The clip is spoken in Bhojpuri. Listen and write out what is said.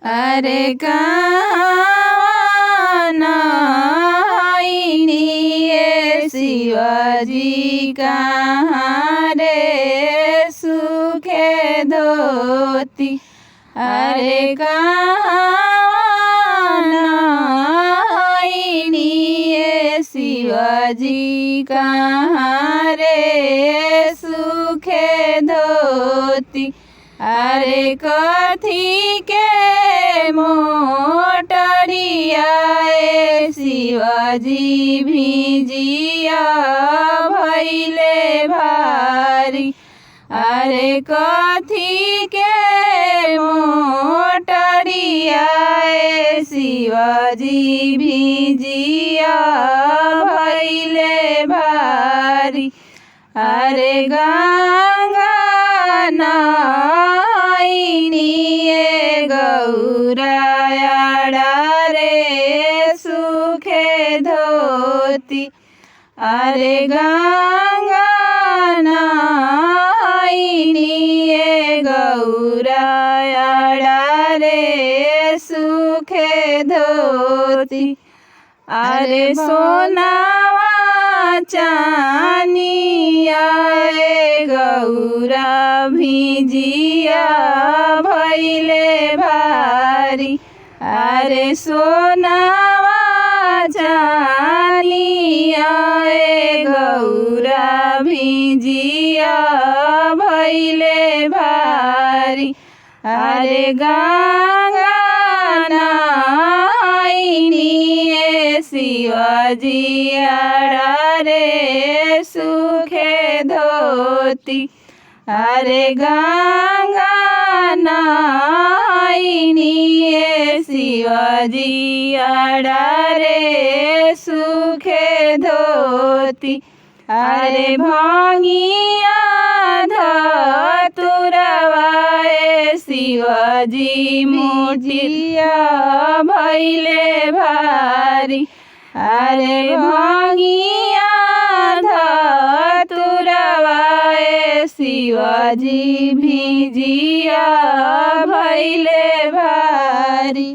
अरे कहाँ नहाइनी ये शिवजी कहाँ रे सूखे धोती। अरे कहाँ नहाइनी ये शिवजी कहाँ रे सूखे धोती। अरे कथी के मोटरिया ए शिवजी भिजिया भैले भारी। अरे कथी के मोटरिया ए शिवजी भिजिया भैले भारी। अरे गंगा नहाइनी ये गौरायाड़ा रे सूखे धोती। अरे गंगा नहाइनी ये गौरायाड़ा रे सूखे धोती। अरे सोनावा चानिया ए गौरा भिजिया भैले भारी। अरे सोनावा चानिया ए गौरा भिजिया भैले भारी। अरे गंगा नहाइनी ये शिवजी आड़ा रे सूखे धोती। अरे गंगा नहाइनी ये शिवजी आड़ा रे सूखे धोती। अरे भांगिया धतुरवा ए शिवजी मुठिया भैले भारी। अरे भांगिया धतुरवा ए शिवजी भिजिया भैले भारी।